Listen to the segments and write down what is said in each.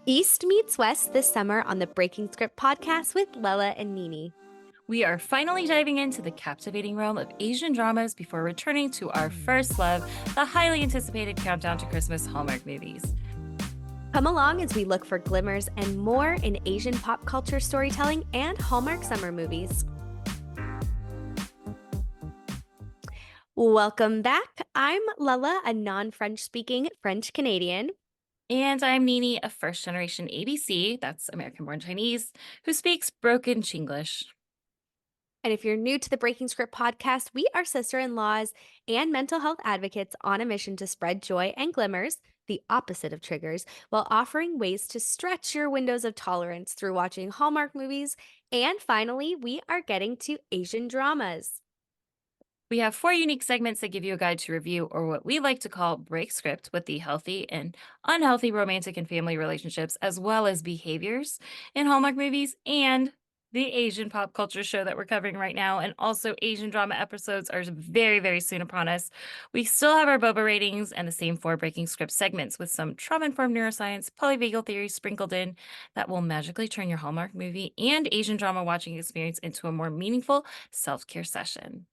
East meets West this summer on the Breaking Script podcast with Lala and Nini. We are finally diving into the captivating realm of Asian dramas before returning to our first love, the highly anticipated countdown to Christmas Hallmark movies. Come along as we look for glimmers and more in Asian pop culture storytelling and Hallmark summer movies. Welcome back. I'm Lala, a non-French speaking French Canadian. And I'm Nini, a first-generation ABC, that's American-born Chinese, who speaks broken Chinglish. And if you're new to the Breaking Script podcast, we are sister-in-laws and mental health advocates on a mission to spread joy and glimmers, the opposite of triggers, while offering ways to stretch your windows of tolerance through watching Hallmark movies. And finally, we are getting to Asian dramas. We have 4 unique segments that give you a guide to review, or what we like to call break script, with the healthy and unhealthy romantic and family relationships, as well as behaviors in Hallmark movies, and the Asian pop culture show that we're covering right now, and also Asian drama episodes are very, very soon upon us. We still have our boba ratings and the same 4 breaking script segments with some trauma-informed neuroscience, polyvagal theory sprinkled in that will magically turn your Hallmark movie and Asian drama watching experience into a more meaningful self-care session.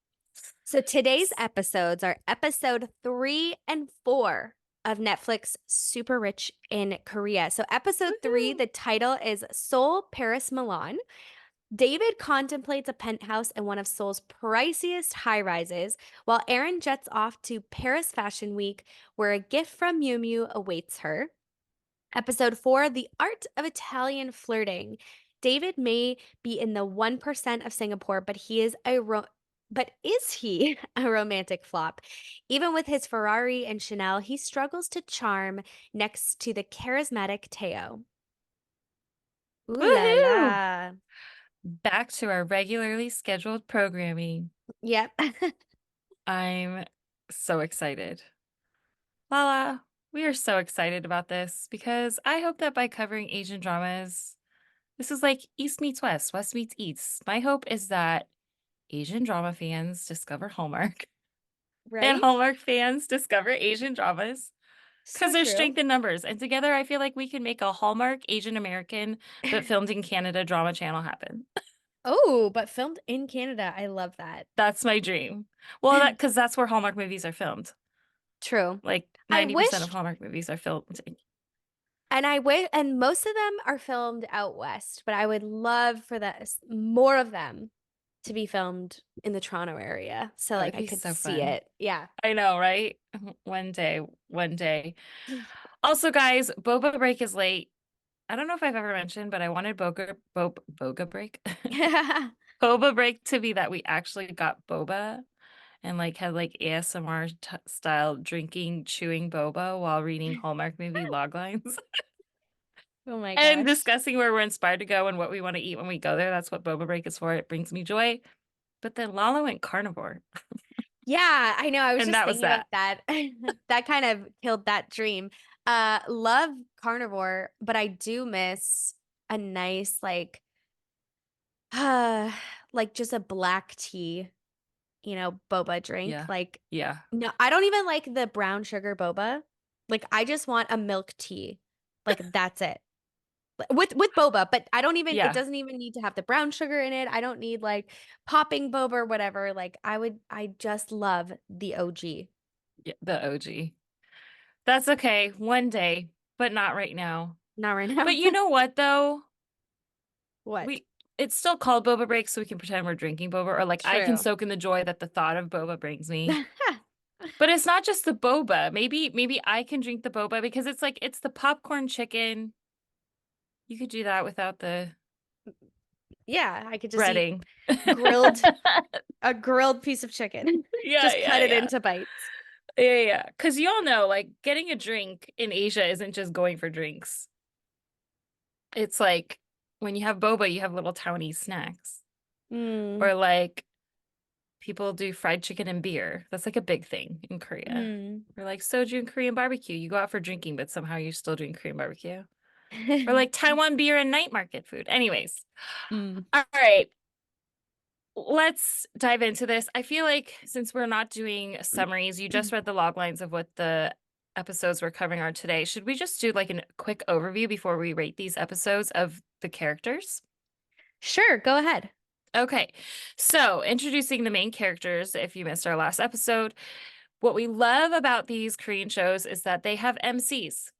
So today's episodes are episode 3 and 4 of Netflix Super Rich in Korea. So episode 3, the title is Seoul, Paris, Milan. David contemplates a penthouse in one of Seoul's priciest high-rises, while Aren jets off to Paris Fashion Week, where a gift from Miu Miu awaits her. Episode 4, The Art of Italian Flirting. David may be in the 1% of Singapore, but is he a romantic flop? Even with his Ferrari and Chanel, he struggles to charm next to the charismatic Teo. Ooh la Woohoo! la. Back to our regularly scheduled programming. Yep. I'm so excited. Lala, we are so excited about this because I hope that by covering Asian dramas, this is like East meets West, West meets East. My hope is that Asian drama fans discover Hallmark and Right? Hallmark fans discover Asian dramas because So there's true. strength in numbers. And together, I feel like we can make a Hallmark Asian American but filmed in Canada drama channel happen. Oh, but filmed in Canada. I love that. That's my dream. Well, because that's where Hallmark movies are filmed. True. Like I 90% of wish, Hallmark movies are filmed. and most of them are filmed out west, but I would love for more of them to be filmed in the Toronto area. So That like would I be could so see fun. it. Yeah. I know, right? One day, one day. Also, guys, boba break is late. I don't know if I've ever mentioned, but I wanted boga break. Boba break to be that we actually got boba and like had like ASMR style drinking, chewing boba while reading Hallmark movie log lines. Oh my And gosh. discussing where we're inspired to go and what we want to eat when we go there. That's what boba break is for. It brings me joy. But then Lala went carnivore, Yeah, I know. I was and just that was thinking about that. that. That kind of killed that dream. Love carnivore, but I do miss a nice uh like just a black tea, boba drink. Yeah. Like Yeah. no, I don't even like the brown sugar boba. Like I just want a milk tea. Like that's it. With boba, but it Yeah. doesn't even need to have the brown sugar in it. I don't need like popping boba or whatever. Like I just love the OG. Yeah. The OG. That's okay. One day, but not right now. Not right now. But you know what though? What? We it's still called boba break, so we can pretend we're drinking boba, or like I can True. soak in the joy that the thought of boba brings me. But it's not just the boba. Maybe I can drink the boba because it's like it's the popcorn chicken. You could do that without the Yeah, I could just eat breading. grilled a grilled piece of chicken. Yeah, Just yeah, cut it yeah. into bites. Yeah, yeah. Because you all know, like, getting a drink in Asia isn't just going for drinks. It's like when you have boba, you have little towny snacks. Mm. Or like people do fried chicken and beer. That's like a big thing in Korea. Mm. Or like soju and Korean barbecue. You go out for drinking, but somehow you're still doing Korean barbecue. Or like Taiwan beer and night market food. Anyways. Mm. All right. Let's dive into this. I feel like since we're not doing summaries, you just read the log lines of what the episodes we're covering are today, should we just do like a quick overview before we rate these episodes of the characters? Sure, go ahead. Okay, so introducing the main characters, if you missed our last episode, what we love about these Korean shows is that they have MCs.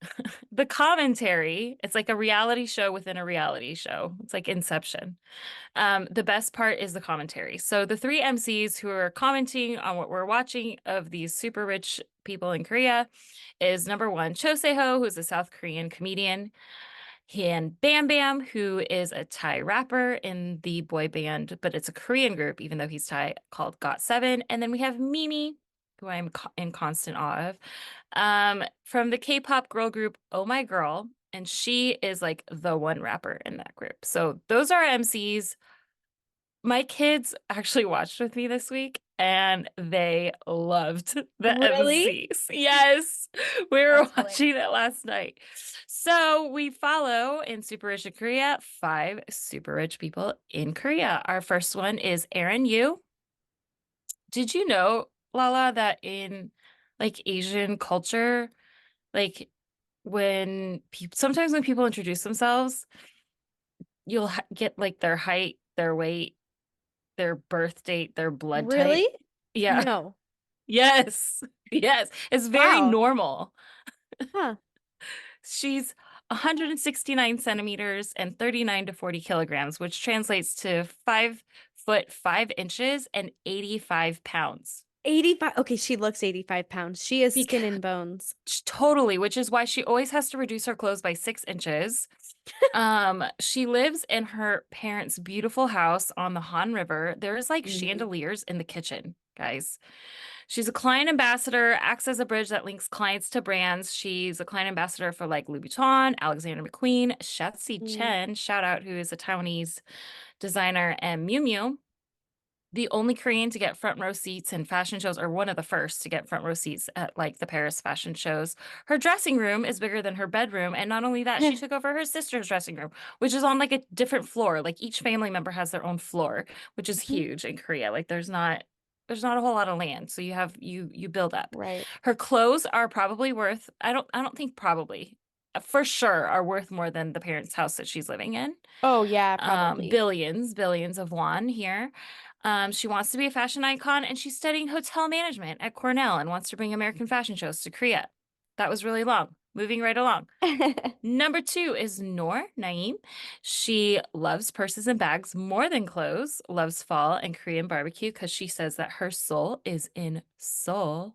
The commentary, it's like a reality show within a reality show. It's like Inception. The best part is the commentary. So the three MCs who are commenting on what we're watching of these super rich people in Korea is number one, Sae-ho, who's a South Korean comedian, and BamBam, who is a Thai rapper in the boy band, but it's a Korean group, even though he's Thai, called GOT7. And then we have Mimi, who I'm in constant awe of, from the K-pop girl group Oh My Girl, and she is like the one rapper in that group. So those are MCs. My kids actually watched with me this week and they loved the Really? MCs. Yes, we were That's hilarious. watching it last night. So we follow in Super Rich in Korea 5 super rich people in Korea. Our first one is Aren Yu. Did you know, Lala, that in like Asian culture, like when people sometimes when people introduce themselves, you'll get like their height, their weight, their birth date, their blood type. Really? Yeah. No. Yes. Yes. It's very Wow. normal. Huh. She's 169 centimeters and 39 to 40 kilograms, which translates to 5 foot 5 inches and 85 pounds. 85. Okay, she looks 85 pounds. She is Because skin and bones. totally, which is why she always has to reduce her clothes by 6 inches. She lives in her parents' beautiful house on the Han River. There's like Mhm. chandeliers in the kitchen, guys. She's a client ambassador, acts as a bridge that links clients to brands. She's a client ambassador for like Louis Vuitton, Alexander McQueen, Shatsi Mm. Chen, shout out, who is a Taiwanese designer, and Miu Miu. The only Korean to get front row seats in fashion shows, or one of the first to get front row seats at like the Paris fashion shows. Her dressing room is bigger than her bedroom. And not only that, she took over her sister's dressing room, which is on like a different floor. Like each family member has their own floor, which is Mhm. huge in Korea. Like there's not a whole lot of land. So you build up. Right. Her clothes are probably worth, I don't think probably, for sure are worth more than the parents' house that she's living in. Oh, yeah, probably. Billions of won here. She wants to be a fashion icon and she's studying hotel management at Cornell and wants to bring American fashion shows to Korea. That was really long. Moving right along. Number two is Noor Naem. She loves purses and bags more than clothes, loves fall and Korean barbecue because she says that her soul is in Seoul,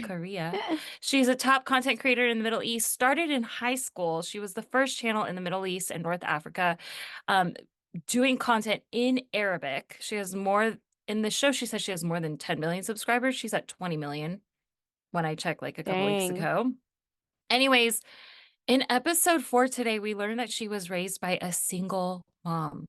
Korea. She's a top content creator in the Middle East, started in high school. She was the first channel in the Middle East and North Africa um, doing content in Arabic. She has more in the show. She says she has more than 10 million subscribers. She's at 20 million when I checked like a couple weeks Dang. ago. Anyways, in episode 4 today, we learned that she was raised by a single mom.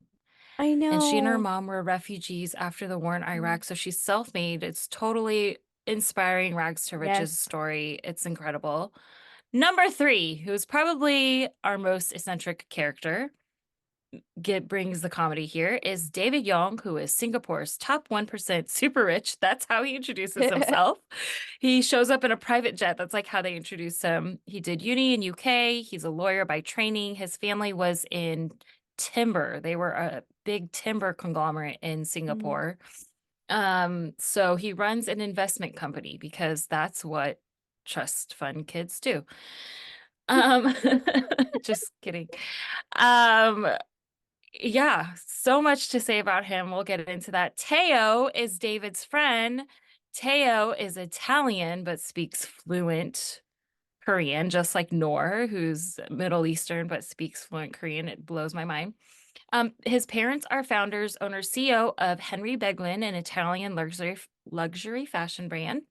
I And she and her know. mom were refugees after the war in Mm. Iraq. So she's self-made. It's totally inspiring rags to riches Yes. story. It's incredible. Number 3, who's probably our most eccentric character, brings the comedy here, is David Yong, who is Singapore's top 1% super rich. That's how he introduces himself. He shows up in a private jet. That's like how they introduce him. He did uni in UK. He's a lawyer by training. His family was in timber. They were a big timber conglomerate in Mm. Singapore. So he runs an investment company because that's what trust fund kids do. Um, just kidding. Um, yeah, so much to say about him. We'll get into that. Teo is David's friend. Teo is Italian but speaks fluent Korean, just like Noor, who's Middle Eastern but speaks fluent Korean. It blows my mind. His parents are founders, owners, CEO of Henry Beglin, an Italian luxury fashion brand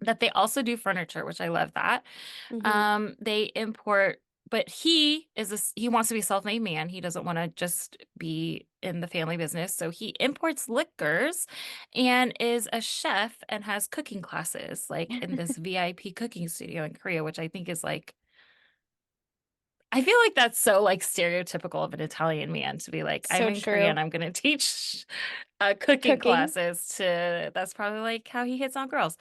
that they also do furniture, which I love that. Mhm. They import, but he wants to be a self-made man. He doesn't want to just be in the family business. So he imports liquors and is a chef and has cooking classes like in this VIP cooking studio in Korea, which I think is like I feel like that's so like stereotypical of an Italian man to be like, I'm So in Korea and true. I'm going to teach cooking Cooking. classes to, that's probably like how he hits on girls.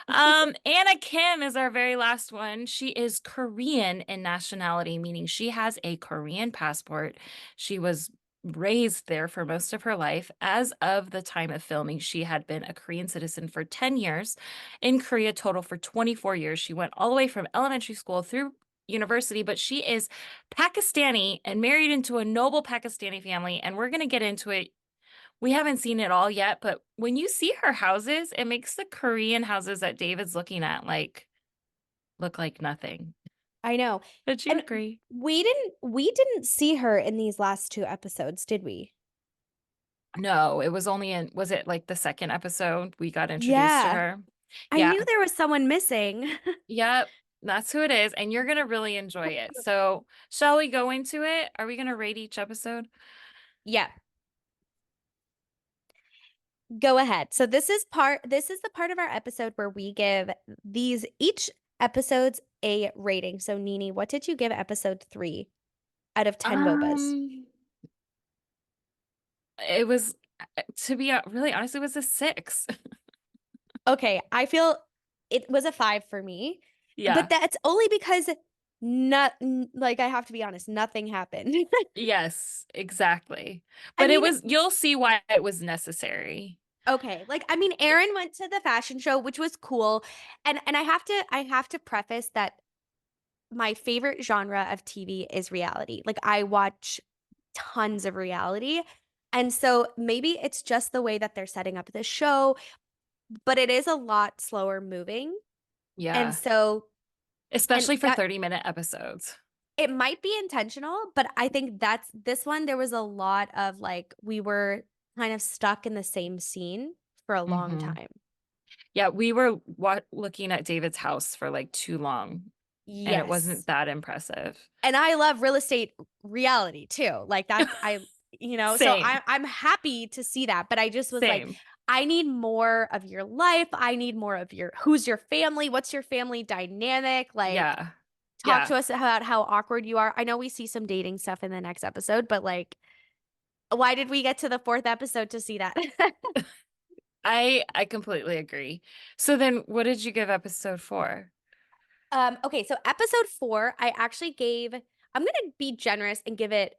Anna Kim is our very last one. She is Korean in nationality, meaning she has a Korean passport. She was raised there for most of her life. As of the time of filming, she had been a Korean citizen for 10 years, in Korea total for 24 years. She went all the way from elementary school through university, but she is Pakistani and married into a noble Pakistani family. And we're going to get into it. We haven't seen it all yet, but when you see her houses, it makes the Korean houses that David's looking at like look like nothing. I know. Did you And agree? we didn't see her in these last two episodes, did we? No, it was only in, was it like the second episode we got introduced to Yeah. her? I Yeah. knew there was someone missing. Yep. That's who it is. And you're going to really enjoy it. So, shall we go into it? Are we going to rate each episode? Yeah. Go ahead. So this is the part of our episode where we give these each episodes a rating. So Nini, what did you give episode 3 out of 10 bobas? Um, it was, to be really honest, it was a 6. Okay, I feel it was a 5 for me, but Yeah. that's only because like I have to be honest, nothing happened. Yes, exactly. I But it mean, was, you'll see why it was necessary. okay, like I mean Aren went to the fashion show, which was cool. And I have to preface that my favorite genre of TV is reality. Like I watch tons of reality. And so maybe it's just the way that they're setting up the show, but it is a lot slower moving. And Yeah. so, and Especially for that 30-minute episodes. it might be intentional, but I think that's this one. There was a lot of like, we were kind of stuck in the same scene for a long Hmm. time. Yeah, we were looking at David's house for like too long, and it wasn't Yes. that impressive. And I love real estate reality too. Like that's so Same. I'm happy to see that, but I just was like Same. I need more of your life. I need more of your who's your family? What's your family dynamic? Like Yeah. talk Yeah. to us about how awkward you are. I know we see some dating stuff in the next episode, but like why did we get to the fourth episode to see that? I completely agree. So then what did you give episode 4? Okay, so episode 4, I actually gave I'm gonna be generous and give it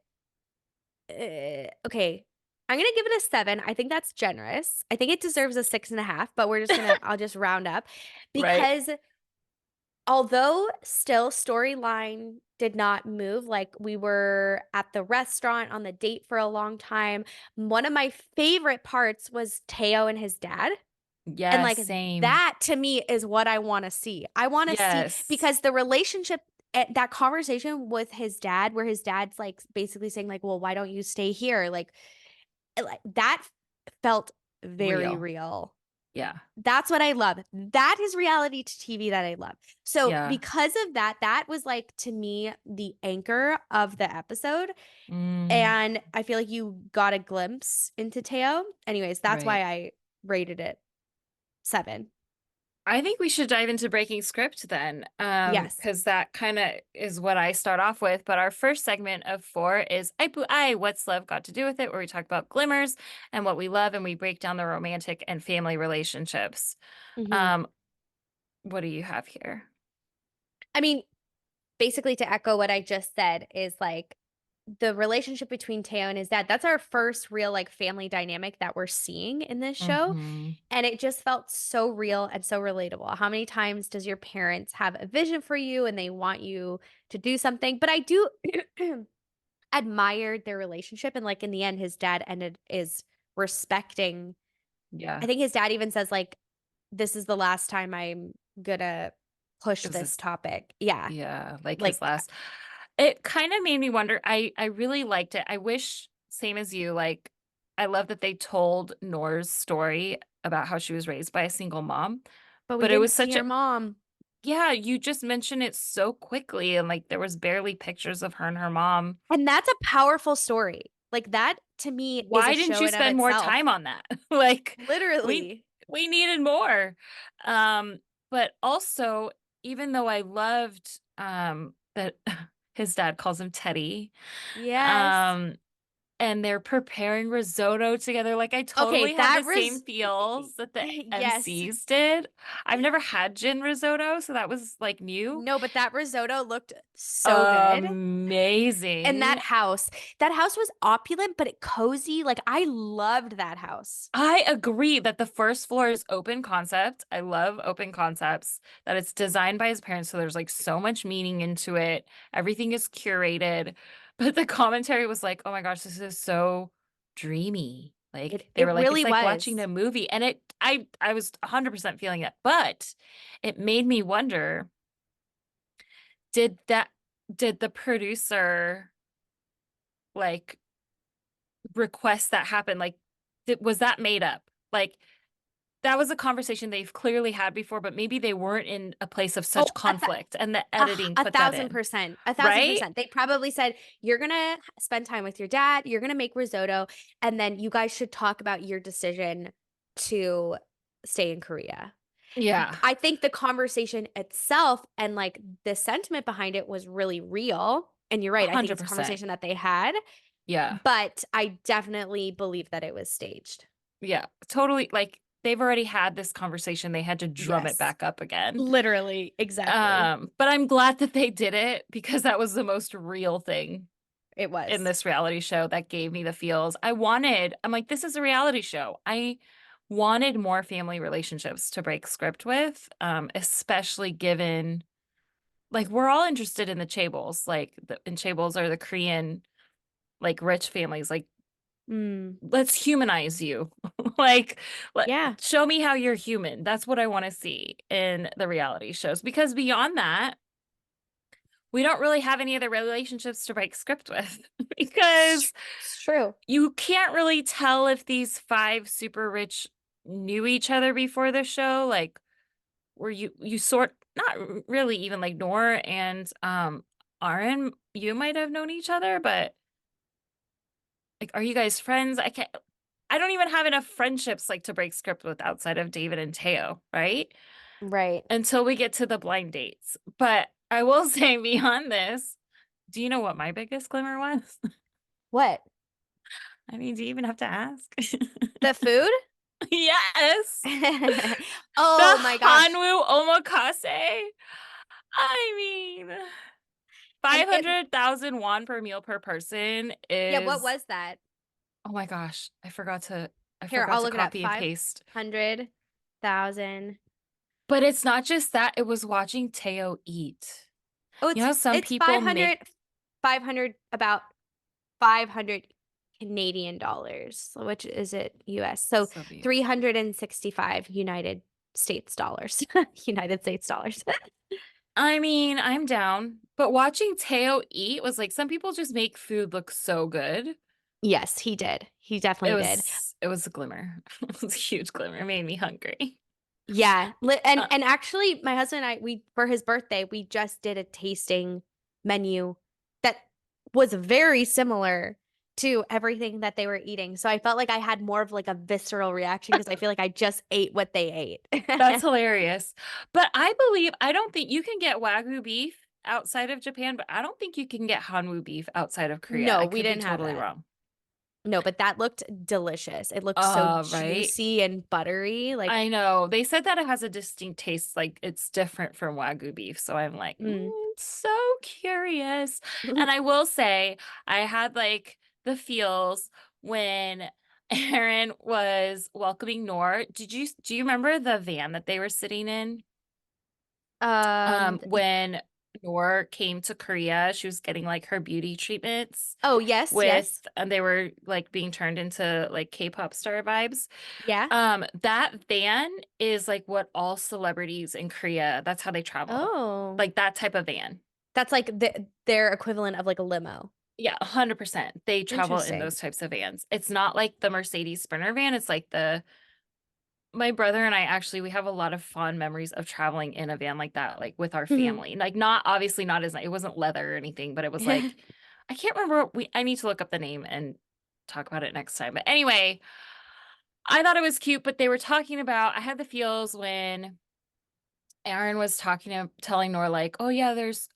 okay. I'm gonna give it a 7. I think that's generous. I think it deserves a 6.5, but I'll just round up Right? because although still storyline did not move, like we were at the restaurant on the date for a long time. One of my favorite parts was Teo and his dad. And Yes, like same. that to me is what I want to see. I want to see Yes. because the relationship that conversation with his dad where his dad's like basically saying like, "Well, why don't you stay here?" Like that felt very Real. real. Yeah. That's what I love. That is reality to TV that I love. So, Yeah. because of that, that was like to me the anchor of the episode. Mm, And I feel like you got a glimpse into Teo. Anyways, that's why right. I rated it 7. I think we should dive into breaking script then, Yes. because that kind of is what I start off with. But our first segment of 4 is AAPI, What's Love Got to Do with It, where we talk about glimmers and what we love, and we break down the romantic and family relationships. Hmm. Um, what do you have here? I mean, basically to echo what I just said is like the relationship between Teo and his dad. That's our first real like family dynamic that we're seeing in this show. Hmm. And it just felt so real and so relatable. How many times does your parents have a vision for you and they want you to do something? But I do admire their relationship. And like in the end, his dad ended is respecting. I Yeah, think his dad even says, like, this is the last time I'm gonna push it was this this. topic. Yeah. Yeah, like his Like, last. It kind of made me wonder. I really liked it. I wish, same as you, like I love that they told Noor's story about how she was raised by a single mom. but we But it didn't was see such her a, mom. yeah, you just mentioned it so quickly and like there was barely pictures of her and her mom. And that's a powerful story. Like that to me is a Why didn't show you in of spend more itself. time on that? Like we Literally. we needed more. Um, but also even though I loved that His dad calls him Teddy. Yes. Um, and they're preparing risotto together. Like, I Okay, totally had the that same feels that the yes. MCs did. I've never had gin risotto, so that was like new. No, but that risotto looked so good. And Amazing. that house was opulent, but it cozy. Like I loved that house. I agree that the first floor is open concept. I love open concepts, that it's designed by his parents. So there's like so much meaning into it. Everything is curated. But the commentary was like, oh my gosh, this is so dreamy. It Like they it were like, really it's like watching was. a movie. And I was 100% feeling it. But it made me wonder, did that, did the producer like request that happen? Like, was that made up? Like, that was a conversation they've clearly had before, but maybe they weren't in a place of Oh, such conflict and the a, editing a put that thousand in, percent, a thousand right? percent. They probably said, you're gonna spend time with your dad, you're gonna make risotto, and then you guys should talk about your decision to stay in Korea. Yeah, I think the conversation itself and like the sentiment behind it was really real. And you're right. I think it's a 100%. conversation that they had, Yeah. but I definitely believe that it was staged. Yeah. Totally. Like they've already had this conversation. They had to drum it Yes. back up again. Literally, exactly. But I'm glad that they did it because that was the most real thing It in was. this reality show that gave me the feels. I'm like, this is a reality show. I wanted more family relationships to break script with, especially given like we're all interested in the chaebols. Like in chaebols are the Korean like rich families. Like Mm, let's humanize you. Like let yeah. show me how you're human. That's what I want to see in the reality shows because beyond that, we don't really have any other relationships to break script with because It's true. you can't really tell if these five super rich knew each other before the show. Like were you sort not really even like Noor and Aren, you might have known each other, but like are you guys friends? I don't even have enough friendships like to break script with outside of David and Teo, right? Right. Until we get to the blind dates. But I will say beyond this, do you know what my biggest glimmer was? What? I mean, do you even have to ask? The food? Yes. The Oh my gosh. Hanwoo Omakase. I mean, And it, 500,000 won per meal per person yeah, what is, was that? oh my gosh, I Here, forgot I'll to look it up. copy and paste. 500,000. But it's not just that, it was watching Teo eat. Oh, You know, some it's people make 500, about 500 Canadian dollars, which is it US. So so be 365 United States dollars. United States dollars. I mean, I'm down, but watching Teo eat was like some people just make food look so good. Yes, he did. He definitely did. It was a glimmer. It was a huge glimmer. It made me hungry. Yeah. Uh, And actually my husband and I, we for his birthday, we just did a tasting menu that was very similar to everything that they were eating. So I felt like I had more of like a visceral reaction because I feel like I just ate what they that's ate. hilarious. But I don't think you can get Wagyu beef outside of Japan, but I don't think you can get Hanwoo beef outside of Korea. No, I we could be didn't have totally that. wrong. No, but that looked delicious. It looked so Right. juicy and buttery. Like, I know. They said that it has a distinct taste, like it's different from Wagyu beef. So I'm like, mm. so curious. And I will say, I had like the feels when Aren was welcoming Noor. Do you remember the van that they were sitting in? Um, When Noor came to Korea, she was getting like her beauty treatments oh, yes, yes. and they were like being turned into like K-pop star vibes. Yeah. That van is like what all celebrities in Korea, that's how they travel. Oh. Like that type of van. That's like their equivalent of like a limo. Yeah, 100%. They travel in Interesting. those types of vans. It's not like the Mercedes Sprinter van. It's like my brother and I actually we have a lot of fond memories of traveling in a van like that, like with our family. Like not obviously not as it wasn't leather or anything, but it was like I can't remember I need to look up the name and talk about it next time. But anyway, I thought it was cute, but they were talking about I had the feels when Aren was telling Nora like, "Oh yeah, there's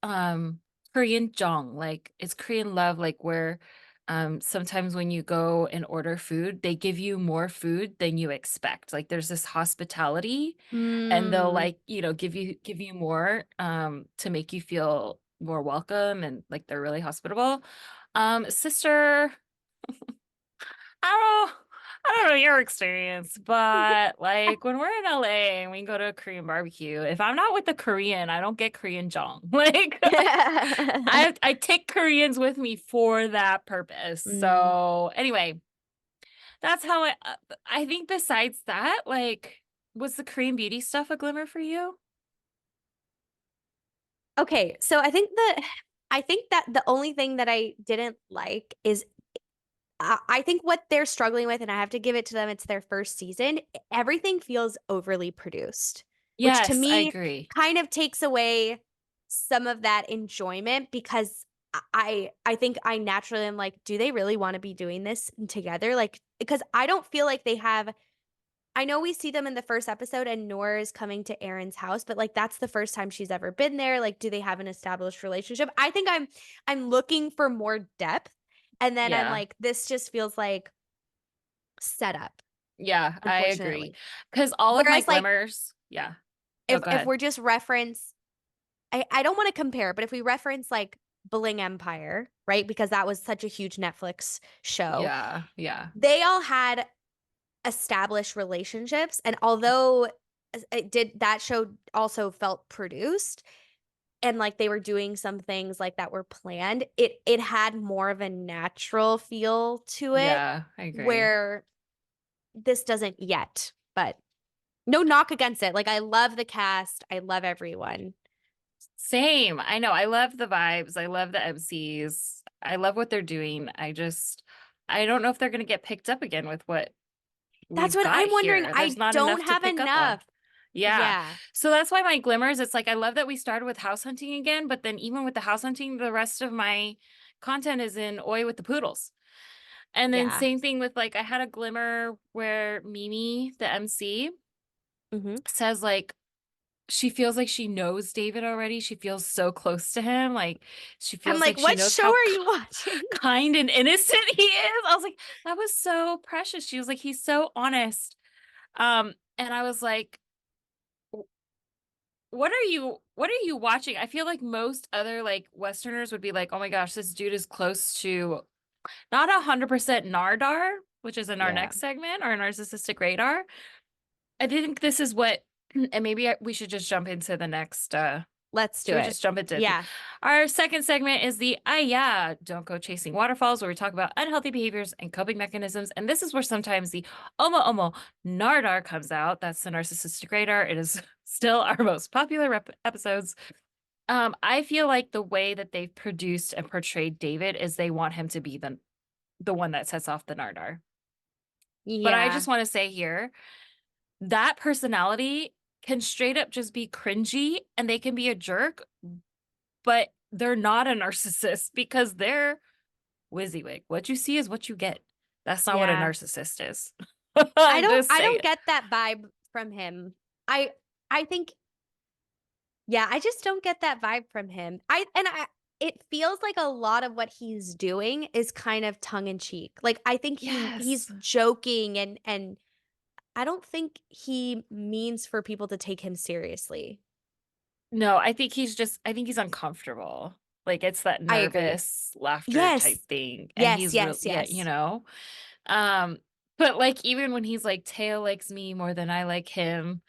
Korean jong, like it's Korean love, like where sometimes when you go and order food, they give you more food than you expect. Like there's this hospitality and they'll Mm. like, give you more to make you feel more welcome and like they're really hospitable. Sister, I don't I don't know your experience, but like when we're in LA and we go to a Korean barbecue, if I'm not with the Korean, I don't get Korean jong. Like I take Koreans with me for that purpose. Mm. So anyway, that's how I think besides that, like was the Korean beauty stuff a glimmer for you? Okay, so I think that the only thing that I didn't like is I think what they're struggling with, and I have to give it to them, it's their first season. Everything feels overly produced, which to Yes, I me agree. kind of takes away some of that enjoyment because I think I naturally am like, do they really want to be doing this together? Like, because I don't feel like they have. I know we see them in the first episode and Noor is coming to Aren's house, but like that's the first time she's ever been there. Like, do they have an established relationship? I think I'm looking for more depth. And then I'm Yeah. like, this just feels like setup, Yeah, I agree. unfortunately. Because all of my Whereas like glimmers, yeah. No, go if ahead. we're just reference I don't want to compare, but if we reference like Bling Empire, right? Because that was such a huge Netflix show. Yeah, yeah, They all had established relationships. And although it did that show also felt produced and like they were doing some things like that were planned, it had more of a natural feel to it yeah, I agree. where this doesn't yet. But no knock against it. Like I love the cast. I love everyone. Same. I know. I love the vibes. I love the MCs. I love what they're doing. I don't know if they're going to get picked up again with what That's we've what got I'm wondering. here. There's I not don't enough to have pick up on. enough. Yeah. Yeah. So that's why my glimmers, it's like I love that we started with house hunting again, but then even with the house hunting, the rest of my content is in Oi with the poodles. And then Yeah. same thing with like I had a glimmer where Mimi, the MC, Hmm. says like she feels like she knows David already. She feels so close to him. Like she I'm feels like, like she what knows show how are you watching? kind and innocent he is. I was like, that was so precious. She was like, he's so honest. And I was like, what are you watching? I feel like most other like Westerners would be like, oh my gosh, this dude is close to not 100% Nardar, which is in our Yeah. next segment, our narcissistic radar. I think this is what, and maybe we should just jump into the next. Let's Should do we it. just jump into it? Yeah. Our second segment is the yeah, don't go chasing waterfalls, where we talk about unhealthy behaviors and coping mechanisms. And this is where sometimes the Omo Nardar comes out. That's the narcissistic radar. It is still our most popular episodes. I feel like the way that they've produced and portrayed David is they want him to be the one that sets off the Nardar. But I Yeah. just want to say here that personality can straight up just be cringy and they can be a jerk, but they're not a narcissist because they're WYSIWYG. What you see is what you get. That's not what a Yeah. narcissist is. I'm just I saying. don't get that vibe from him. I think yeah, I just don't get that vibe from him. I it feels like a lot of what he's doing is kind of tongue in cheek. Like I think he's Yes. joking and I don't think he means for people to take him seriously. No, I think he's uncomfortable. Like it's that I agree. nervous laughter type Yes. thing. And Yes, he's real, yes, yeah, yes. Um, but like even when he's like Teo likes me more than I like him,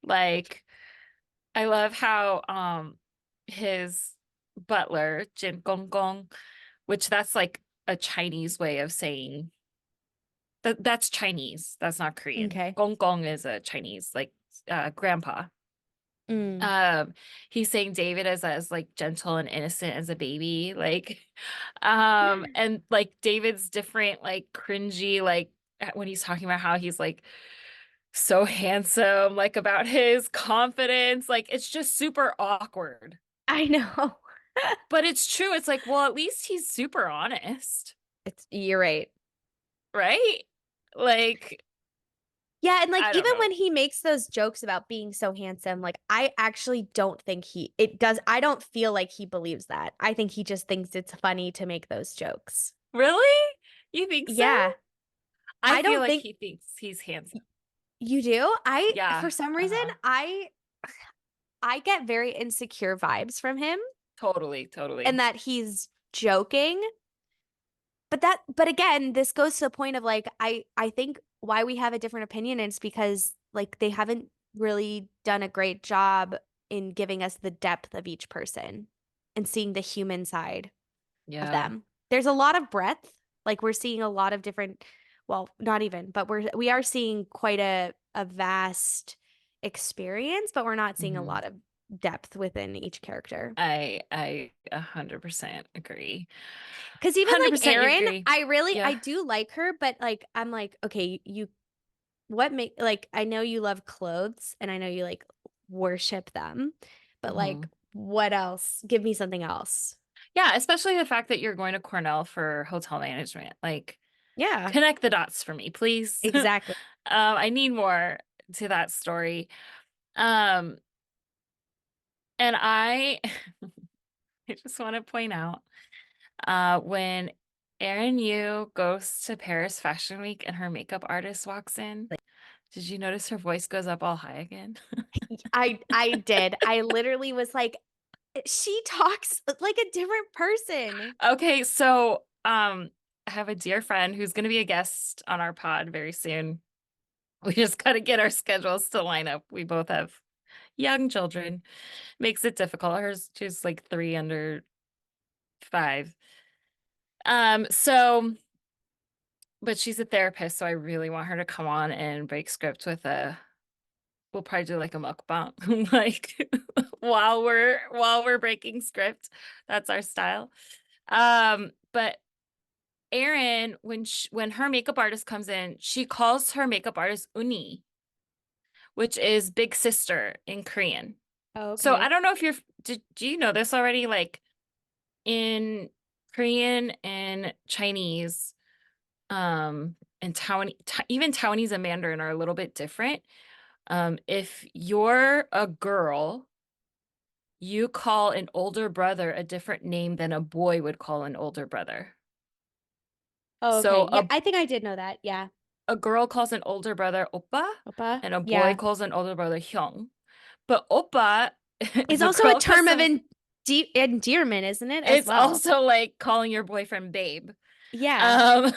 like I love how his butler, Jin Gong Gong, which that's like a Chinese way of saying that's Chinese. That's not Korean. Okay. Gong Gong is a Chinese, like grandpa. Mm. Um, he's saying David as like gentle and innocent as a baby, like, and like David's different, like cringy, like when he's talking about how he's like so handsome, like about his confidence, like it's just super awkward. I know. But it's true. It's like, well, at least he's super honest, You're right. right? Like, Yeah, and like I don't even know. when he makes those jokes about being so handsome, like I actually don't think I don't feel like he believes that. I think he just thinks it's funny to make those jokes. Really? You think so? Yeah. I I feel don't like think he thinks he's handsome. you do. I Yeah. for some reason Uh-huh. I get very insecure vibes from him Totally, and totally. that he's joking. But again, this goes to the point of like I think why we have a different opinion is because like they haven't really done a great job in giving us the depth of each person and seeing the human side of Yeah. them. There's a lot of breadth. Like we're seeing a lot of different, well, not even, but we are seeing quite a vast experience, but we're not seeing a Hmm. lot of depth within each character. I 100% agree. Because even like 100% Aren, agree. Yeah. I do like her, but like I'm like, okay, you what make like I know you love clothes and I know you like worship them, but like Hmm. what else? Give me something else. Yeah, especially the fact that you're going to Cornell for hotel management. Like, Yeah, connect the dots for me, please. exactly. I need more to that story. Um, and I just want to point out, when Erin Yu goes to Paris Fashion Week and her makeup artist walks in, did you notice her voice goes up all high again? I did. I literally was like, she talks like a different person. Okay, so I have a dear friend who's going to be a guest on our pod very soon. We just got to get our schedules to line up. We both have young children. Makes it difficult. She's like 3 under 5. So but she's a therapist, so I really want her to come on and break script with we'll probably do like a mukbang like while we're breaking script. That's our style. But Erin, when her makeup artist comes in, she calls her makeup artist Uni, which is big sister in Korean. Oh, So I okay. don't know if do you know this already? Like in Korean and Chinese, and even Taiwanese and Mandarin are a little bit different. If you're a girl, you call an older brother a different name than a boy would call an older brother. Oh, So okay. Yeah, I think I did know that. Yeah. a girl calls an older brother oppa, Oppa. and a boy Yeah. calls an older brother hyung. But oppa, if It's a also a girl term of custom, endearment, isn't it, as it's well? also like calling your boyfriend babe. Yeah. Um,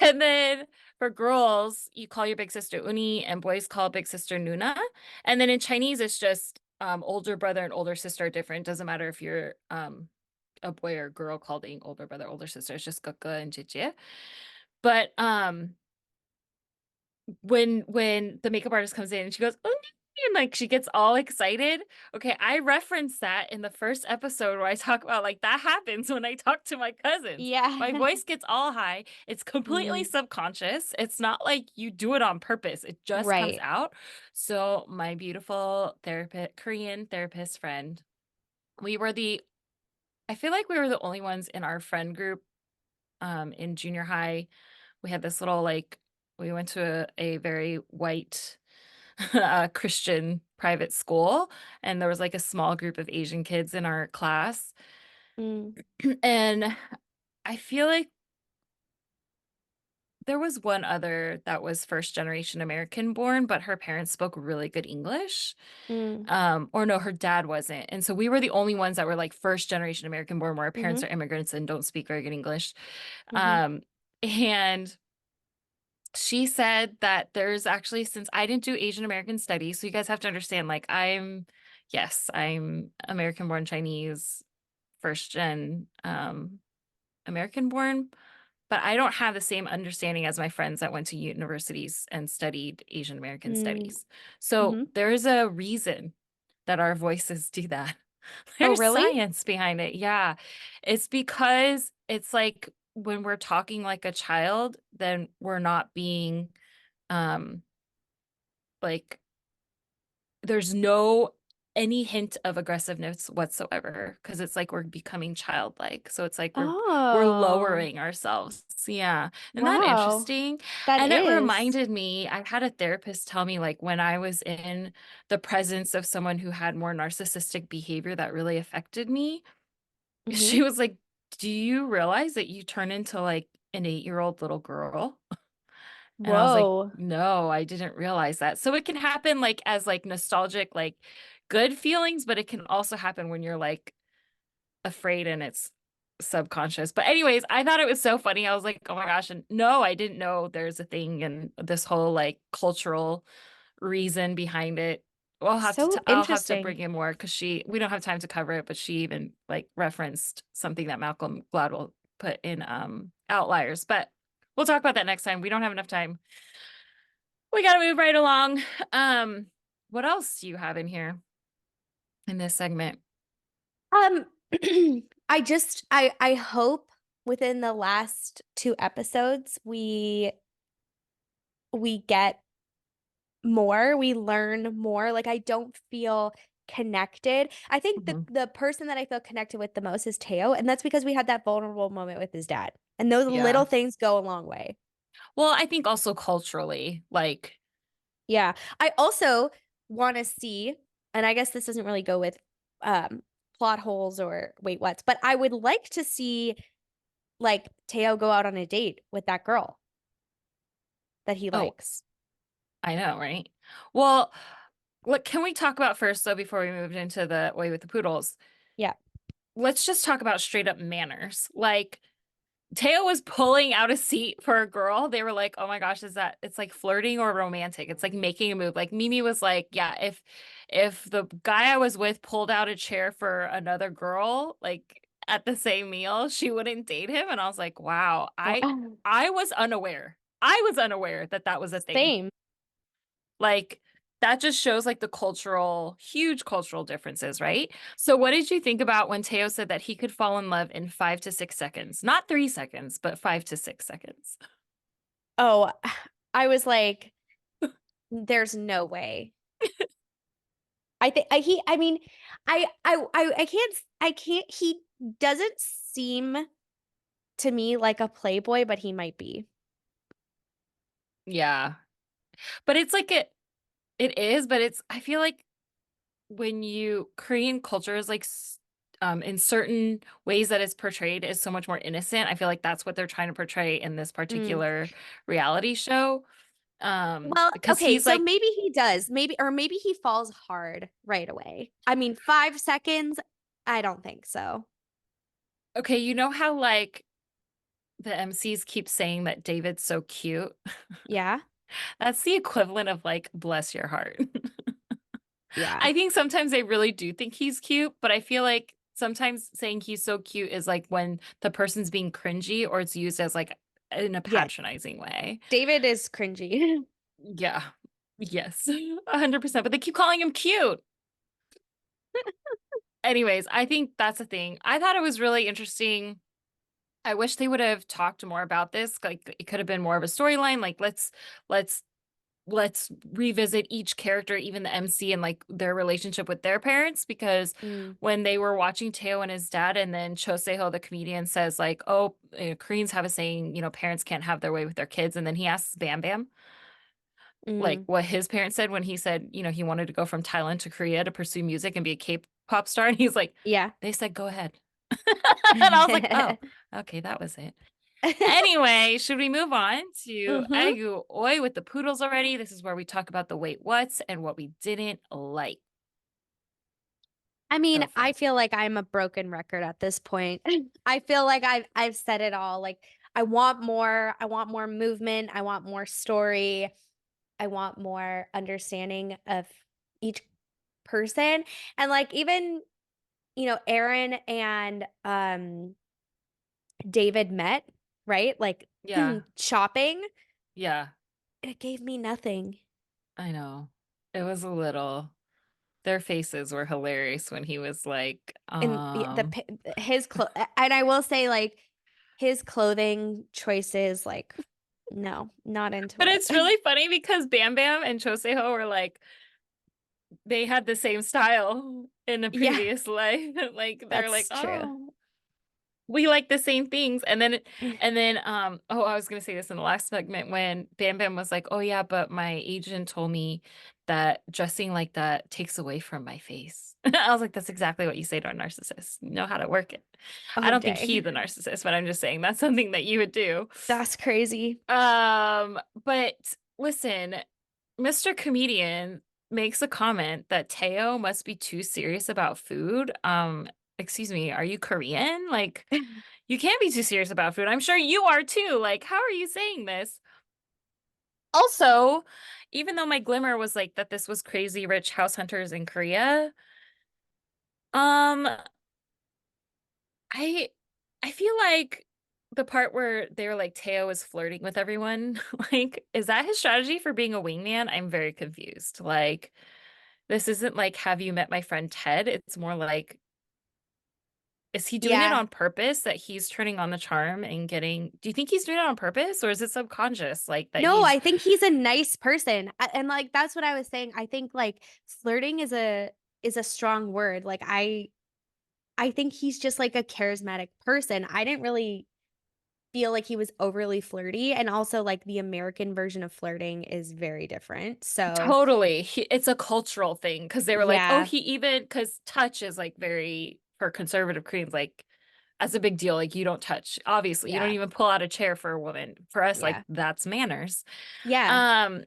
and then for girls, you call your big sister Uni, and boys call big sister Nuna. And then in Chinese, it's just older brother and older sister are different. Doesn't matter if you're a boy or girl called older brother, older sister. It's just Kaka and Jijie. But when the makeup artist comes in and she goes, "Oh," and like she gets all excited. Okay, I referenced that in the first episode where I talk about like that happens when I talk to my cousins. My Yeah. voice gets all high. It's completely Mm, subconscious. It's not like you do it on purpose. It just comes right. out. So my beautiful Korean therapist friend, we were the I feel like we were the only ones in our friend group in junior high. We had this little like we went to a very white Christian private school, and there was like a small group of Asian kids in our class. Mm, And I feel like there was one other that was first generation American born, but her parents spoke really good English. mm, Or no, her dad wasn't. And so we were the only ones that were like first generation American born where our parents mm-hmm, are immigrants and don't speak very good English. mm-hmm, Um, and she said that there's actually, since I didn't do Asian American studies, so you guys have to understand, like, yes, I'm American born Chinese, first gen American born, but I don't have the same understanding as my friends that went to universities and studied Asian American mm, studies. So mm-hmm. there's a reason that our voices do that. Oh, There's really? science behind it. Yeah. It's because it's like when we're talking like a child, then we're not being um like there's no any hint of aggressiveness whatsoever because it's like we're becoming childlike. So it's like we're Oh, lowering ourselves. Yeah. Isn't that wow. interesting? That And it is. reminded me, I had a therapist tell me like when I was in the presence of someone who had more narcissistic behavior that really affected me, Mm-hmm. she was like, "Do you realize that you turn into like an 8-year-old little girl?" And I was like, Whoa. no, I didn't realize that. So it can happen like as like nostalgic, like good feelings, but it can also happen when you're like afraid and it's subconscious. But anyways, I thought it was so funny. I was like, oh my gosh, and no, I didn't know there's a thing and this whole like cultural reason behind it. So I'll have to interesting. bring in more because we don't have time to cover it, but she even like referenced something that Malcolm Gladwell put in Outliers. But we'll talk about that next time. We don't have enough time. We got to move right along. Um, what else do you have in here in this segment? Um, I hope within the last two episodes we get more, we learn more. Like I don't feel connected. I think Mhm. the person that I feel connected with the most is Teo, and that's because we had that vulnerable moment with his dad. And those Yeah. little things go a long way. Well, I think also culturally, like, Yeah. I also want to see, and I guess this doesn't really go with um plot holes or wait what's, but I would like to see like Teo go out on a date with that girl that he oh, likes. I know, right? Well, what can we talk about first, though, before we moved into the way with the poodles? Yeah. Let's just talk about straight up manners. Like, Teo was pulling out a seat for a girl. They were like, "Oh my gosh, is that it's like flirting or romantic? It's like making a move." Like Mimi was like, "Yeah, if the guy I was with pulled out a chair for another girl, like at the same meal, she wouldn't date him." And I was like, "Wow, I was unaware. I was unaware that that was a thing." Same. Like that just shows like the huge cultural differences, right? So what did you think about when Teo said that he could fall in love in 5 to 6 seconds? Not 3 seconds, but 5 to 6 seconds. Oh, I was like, there's no way. I think I mean, I can't, he doesn't seem to me like a playboy, but he might be. Yeah. But it's like it is, but it's I feel like when you Korean culture is like in certain ways that it's portrayed is so much more innocent. I feel like that's what they're trying to portray in this Mm. particular reality show. Well, Because okay, he's so like, maybe he does. Maybe or maybe he falls hard right away. I mean, 5 seconds, I don't think so. okay, you know how like the MCs keep saying that David's so cute? Yeah. That's the equivalent of like, bless your heart. Yeah. I think sometimes they really do think he's cute, but I feel like sometimes saying he's so cute is like when the person's being cringy or it's used as like in a Yeah. patronizing way. David is cringy. Yeah. Yes. 100%. But they keep calling him cute. Anyways, I think that's a thing. I thought it was really interesting. I wish they would have talked more about this. Like it could have been more of a storyline. Like let's let's revisit each character, even the MC and like their relationship with their parents. Because Mm, when they were watching Teo and his dad, and then Cho Seho, the comedian, says like, "Oh, Koreans have a saying, parents can't have their way with their kids." And then he asks Bam Bam like mm. what his parents said when he said, he wanted to go from Thailand to Korea to pursue music and be a K-pop star, and he's like, Yeah. "They said go ahead." And I was like, "Oh, okay, that was it." Anyway, should we move on to hmm Agu Oi with the poodles already? This is where we talk about the wait what's and what we didn't like. I mean, Go for I it. feel like I'm a broken record at this point. I feel like I've said it all. Like I want more. I want more movement. I want more story. I want more understanding of each person. And like even, Aaron and David met, right? Like Yeah. shopping. Yeah. It gave me nothing. I know. It was a little their faces were hilarious when he was like, And his and I will say like his clothing choices, like no, not into but it. it's really funny because Bam Bam and Choseho were like they had the same style in a Yeah, previous life. Like they're like, that's true. oh, we like the same things. And then oh, I was gonna say this in the last segment when Bam Bam was like, oh yeah, but my agent told me that dressing like that takes away from my face. I was like, that's exactly what you say to a narcissist. You know how to work it. I Oh, don't think dang. he's a narcissist, but I'm just saying that's something that you would do. That's crazy. But listen, Mr. Comedian makes a comment that Teo must be too serious about food. Excuse me, are you Korean? Like, you can't be too serious about food. I'm sure you are too. Like, how are you saying this? Also, even though my glimmer was like that this was crazy rich house hunters in Korea, um, I I feel like the part where they're like Teo is flirting with everyone, like, is that his strategy for being a wingman? I'm very confused. Like, this isn't like, have you met my friend Ted? It's more like, is he doing it Yeah. on purpose that he's turning on the charm and getting, do you think he's doing it on purpose or is it subconscious? Like that No, he's I think he's a nice person. And like that's what I was saying. I think like flirting is a strong word. Like I think he's just like a charismatic person. I didn't really feel like he was overly flirty, and also like the American version of flirting is very different. So, totally, it's a cultural thing because they were like, oh, yeah. he even, because touch is like very, for conservative Koreans, like, as a big deal. Like, you don't touch. Obviously, you don't Yeah. even pull out a chair for a woman. For us, like, Yeah. that's manners. Yeah. Um,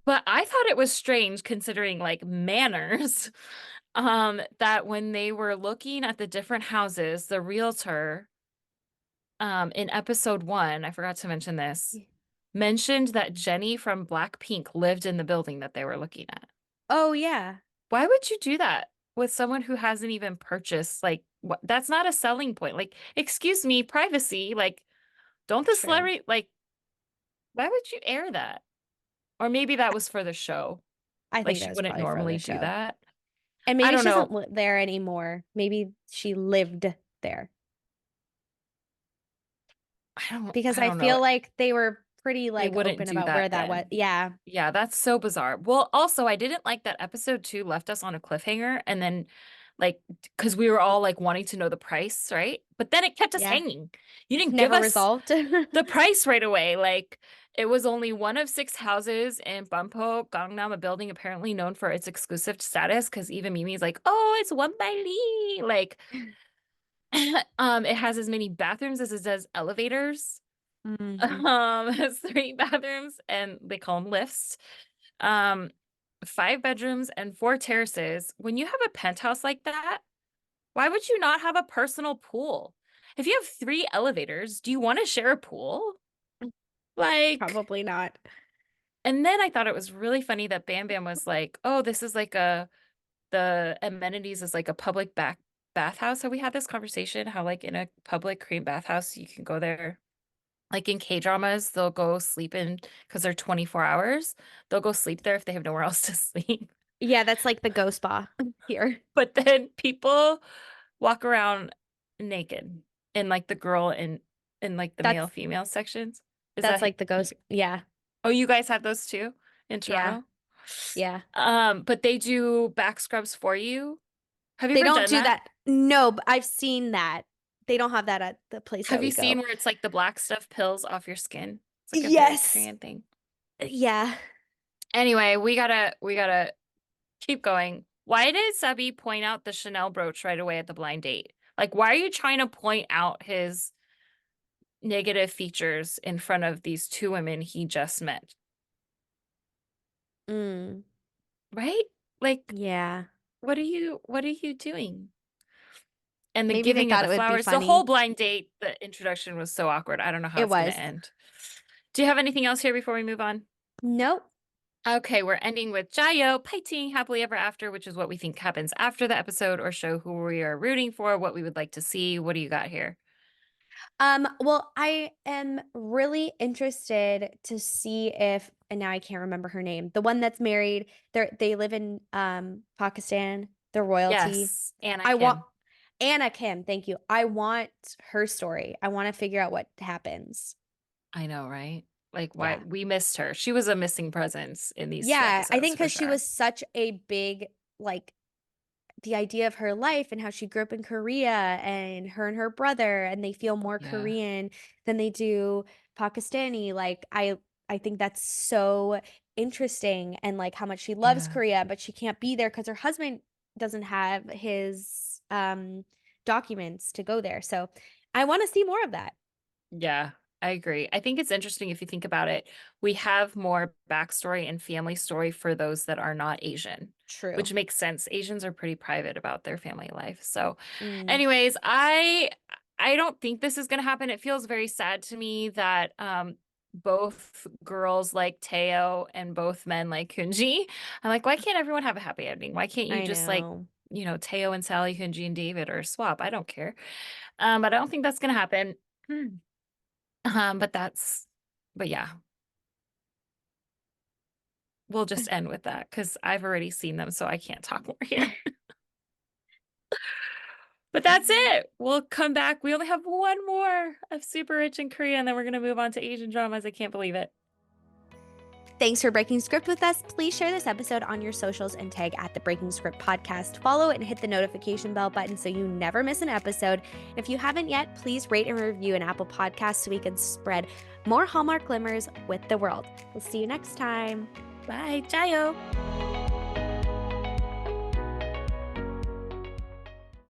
but I thought it was strange considering like manners, that when they were looking at the different houses, the realtor, in episode 1, I forgot to mention this, mentioned that Jenny from Blackpink lived in the building that they were looking at. Oh, yeah. Why would you do that with someone who hasn't even purchased? Like, what? That's not a selling point. Like, excuse me, privacy. Like, don't the True. celebrity, like, why would you air that? Or maybe that was for the show. I Like, think that she was wouldn't probably for the normally do show. that. And I maybe don't she doesn't know. live there anymore. Maybe she lived there because I I don't know. feel like they were pretty They like wouldn't open do about where that that was. then. Yeah. Yeah, that's so bizarre. Well, also, I didn't like that episode 2 left us on a cliffhanger and then like because we were all like wanting to know the price, right? But then it kept us Yeah. hanging. You didn't give Never us resolved. the price right away. Like it was only one of 6 houses in Bumpo, Gangnam, a building apparently known for its exclusive status because even Mimi's like, "Oh, it's one by Lee." Like it has as many bathrooms as it does elevators. Mm. Has 3 bathrooms and they call them lifts. Um, 5 bedrooms and 4 terraces. When you have a penthouse like that, why would you not have a personal pool? If you have 3 elevators, do you want to share a pool? Like, Probably not. and then I thought it was really funny that Bam Bam was like, "Oh, this is like the amenities is like a public bathhouse." So we had this conversation how like in a public Korean bathhouse, you can go there. Like in K-dramas, they'll go sleep in because they're 24 hours. They'll go sleep there if they have nowhere else to sleep. Yeah, that's like the ghost spa here. But then people walk around naked in like the girl and in like the male That's female sections. Is that's that like the ghost. Yeah. oh, you guys have those too in Yeah. Toronto? Yeah. But they do back scrubs for you. Have you They ever don't done do that? that. No, but I've seen that. They don't have that at the place that Have you we seen go. where it's like the black stuff pills off your skin? It's like a very Yes. Korean thing. Yeah. Anyway, we gotta keep going. Why did Subby point out the Chanel brooch right away at the blind date? Like, why are you trying to point out his negative features in front of these 2 women he just met? Mm. Right? Like, Yeah. what are you doing? And the Maybe they giving of thought the it would be flowers, the whole funny. blind date, the introduction was so awkward. I don't know how It it's gonna was. end. Do you have anything else here before we move on? Nope. Okay, we're ending with Jayo fighting happily ever after, which is what we think happens after the episode or show who we are rooting for, what we would like to see. What do you got here? Well, I am really interested to see if, and now I can't remember her name, the one that's married, they live in Pakistan, they're royalty. Yes, Anna I want Kim. Anna Kim, thank you. I want her story. I want to figure out what happens. I know, right? Like, why Yeah. we missed her. She was a missing presence in these 2 Yeah, I episodes think for because she sure. was such a big like the idea of her life and how she grew up in Korea and her brother, and they feel more Yeah. Korean than they do Pakistani. Like I think that's so interesting, and like how much she loves Yeah. Korea, but she can't be there because her husband doesn't have his documents to go there. So I want to see more of that. Yeah, I agree. I think it's interesting if you think about it. We have more backstory and family story for those that are not Asian, True. which makes sense. Asians are pretty private about their family life. So, Mm, anyways, I don't think this is going to happen. It feels very sad to me that both girls like Teo and both men like Kunji. I'm like, why can't everyone have a happy ending? Why can't you I just like, know. Teo and Sally, Kunji and David, or swap? I don't care. But I don't think that's going to happen. But but yeah, we'll just end with that because I've already seen them, so I can't talk more here. But that's it. We'll come back. We only have one more of Super Rich in Korea, and then we're gonna move on to Asian dramas. I can't believe it. Thanks for breaking script with us. Please share this episode on your socials and tag at the Breaking Script podcast. Follow and hit the notification bell button so you never miss an episode. If you haven't yet, please rate and review an Apple Podcast so we can spread more Hallmark glimmers with the world. We'll see you next time. Bye. Jayo.